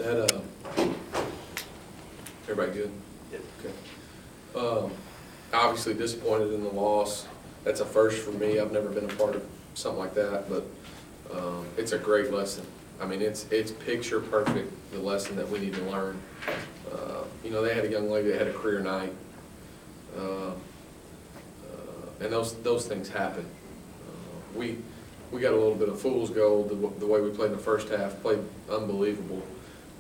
That, everybody good? Yep. Okay. Obviously disappointed in the loss. That's a first for me. I've never been a part of something like that, but it's a great lesson. I mean, it's picture perfect, the lesson that we need to learn. You know, they had a young lady that had a career night, and those things happen. We got a little bit of fool's gold the way we played in the first half, played unbelievable.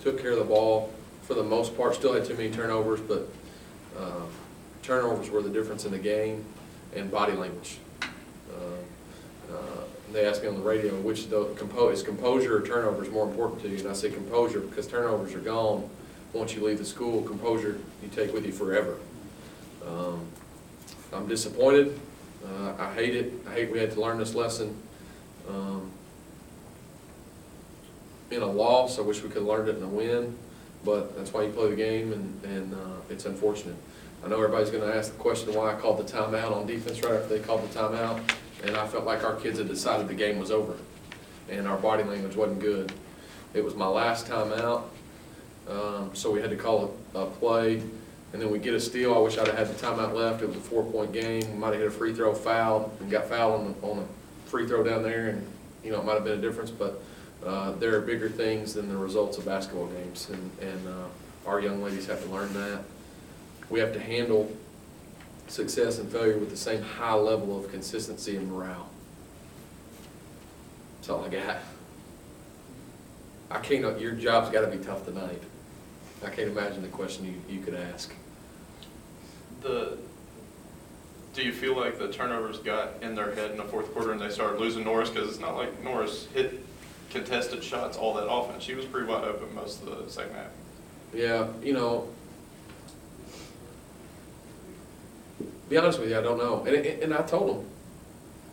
Took care of the ball for the most part, still had too many turnovers, but turnovers were the difference in the game, and body language. They asked me on the radio, which is composure or turnovers more important to you? And I say composure, because turnovers are gone once you leave the school. Composure you take with you forever. I'm disappointed. I hate it. I hate we had to learn this lesson. In a loss, I wish we could have learned it in a win, but that's why you play the game, and it's unfortunate. I know everybody's going to ask the question why I called the timeout on defense right after they called the timeout, and I felt like our kids had decided the game was over, and our body language wasn't good. It was my last timeout, so we had to call a play, and then we get a steal. I wish I'd have had the timeout left. It was a 4-point game. We might have hit a free throw, fouled, and got fouled on a free throw down there, and you know it might have been a difference, but there are bigger things than the results of basketball games, and our young ladies have to learn that. We have to handle success and failure with the same high level of consistency and morale. That's all I got. I can't. Your job's got to be tough tonight. I can't imagine the question you could ask. Do you feel like the turnovers got in their head in the fourth quarter and they started losing Norris? Because it's not like Norris hit contested shots all that often. She was pretty wide open most of the second half. Yeah, you know, be honest with you, I don't know. And I told them,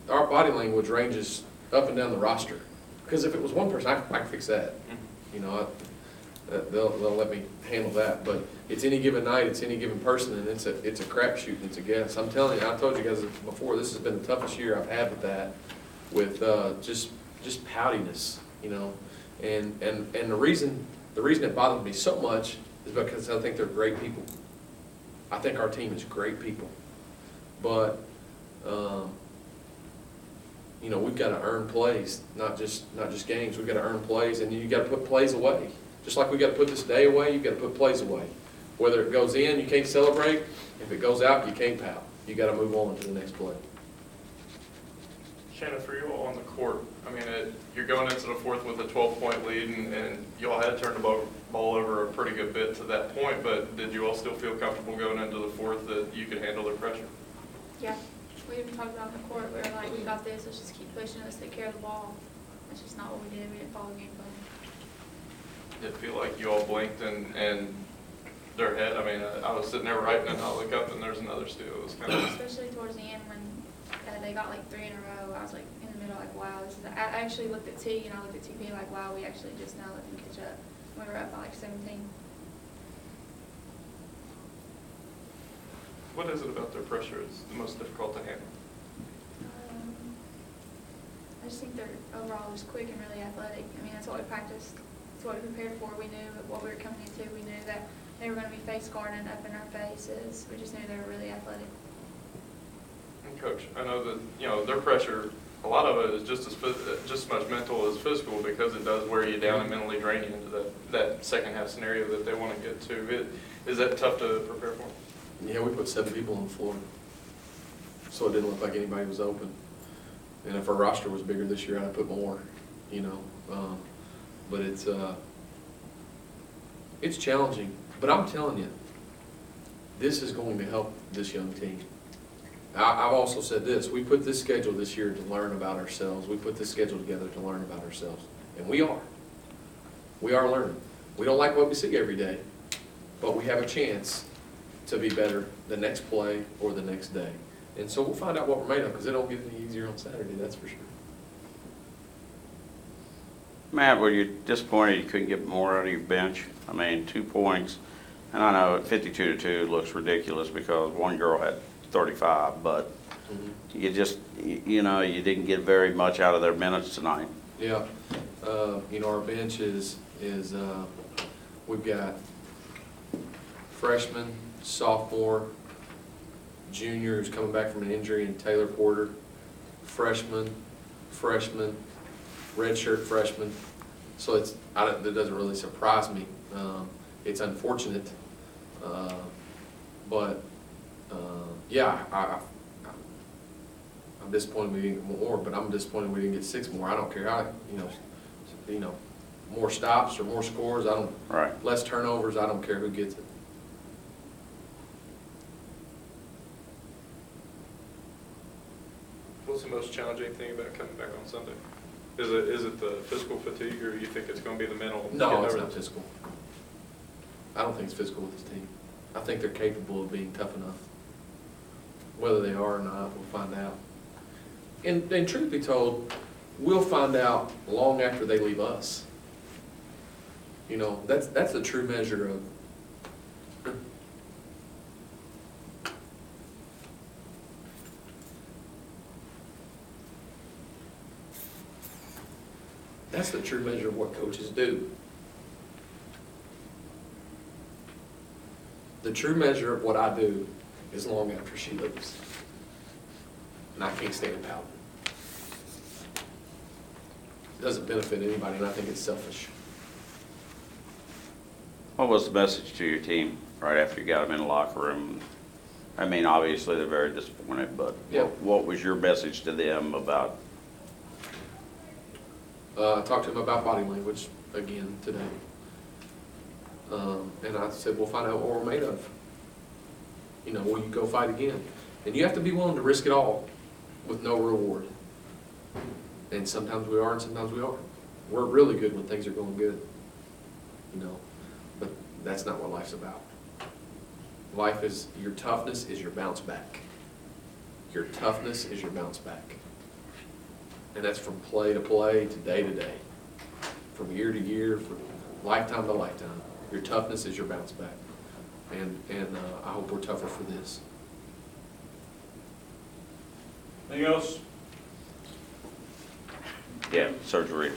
our body language ranges up and down the roster. Because if it was one person, I can fix that. Mm-hmm. You know, they'll let me handle that. But it's any given night, it's any given person, and it's a crapshoot, and it's a guess. I'm telling you, I told you guys before, this has been the toughest year I've had with that, with just poutiness, you know. And the reason it bothers me so much is because I think they're great people. I think our team is great people. But you know, we've got to earn plays, not just games. We've got to earn plays, and you got to put plays away. Just like we got to put this day away, you've got to put plays away. Whether it goes in, you can't celebrate. If it goes out, you can't pout. You got to move on to the next play. Shayna, for you all on the court, I mean, you're going into the fourth with a 12-point lead, and you all had turned the ball over a pretty good bit to that point, but did you all still feel comfortable going into the fourth that you could handle the pressure? Yeah, we even talked about on the court. We were like, we got this. Let's just keep pushing. Let's take care of the ball. That's just not what we did. We didn't follow the game plan. Did it feel like you all blinked and their head? I mean, I was sitting there writing, and I look up, and there's another steal. It was kind of especially towards the end when they got like 3 in a row. I was like in the middle, like, wow. I actually looked at T, and I looked at TP like, wow, we actually just now let them catch up. We were up by like 17. What is it about their pressure is the most difficult to handle? I just think they're overall just quick and really athletic. I mean, that's what we practiced. That's what we prepared for. We knew what we were coming into. We knew that they were going to be face guarding up in our faces. We just knew they were really athletic. And Coach, I know that, you know, their pressure, a lot of it is just as much mental as physical, because it does wear you down and mentally drain you into that second half scenario that they want to get to. Is that tough to prepare for? Yeah, we put 7 people on the floor, so it didn't look like anybody was open. And if our roster was bigger this year, I'd put more, you know. But it's challenging. But I'm telling you, this is going to help this young team. I've also said this. We put this schedule this year to learn about ourselves. We put this schedule together to learn about ourselves. And we are. We are learning. We don't like what we see every day, but we have a chance to be better the next play or the next day. And so we'll find out what we're made of, because it don't get any easier on Saturday, that's for sure. Matt, were you disappointed you couldn't get more out of your bench? I mean, 2 points, and I know 52-2 looks ridiculous because one girl had 35, but you just, you know, you didn't get very much out of their minutes tonight. Yeah, you know, our bench is We've got freshman, sophomore, junior who's coming back from an injury in Taylor Porter, freshman, redshirt freshman. So that doesn't really surprise me. It's unfortunate, but yeah, I'm disappointed we didn't get more, but I'm disappointed we didn't get 6 more. I don't care how, more stops or more scores. Right. Less turnovers. I don't care who gets it. What's the most challenging thing about coming back on Sunday? Is it the physical fatigue, or you think it's going to be the mental? No, it's not physical. I don't think it's physical with this team. I think they're capable of being tough enough. Whether they are or not, we'll find out. And truth be told, we'll find out long after they leave us. That's the true measure of that's the true measure of what coaches do. The true measure of what I do is long after she leaves. And I can't stand pouting. It doesn't benefit anybody, and I think it's selfish. What was the message to your team right after you got them in the locker room? I mean, obviously they're very disappointed, but Yeah. what was your message to them about? I talked to him about body language again today. And I said, we'll find out what we're made of. Will you go fight again? And you have to be willing to risk it all with no reward. And sometimes we are and sometimes we aren't. We're really good when things are going good. But that's not what life's about. Life is, your toughness is your bounce back. Your toughness is your bounce back. And that's from play to play to day, from year to year, from lifetime to lifetime. Your toughness is your bounce back. And I hope we're tougher for this. Anything else? Yeah, surgery.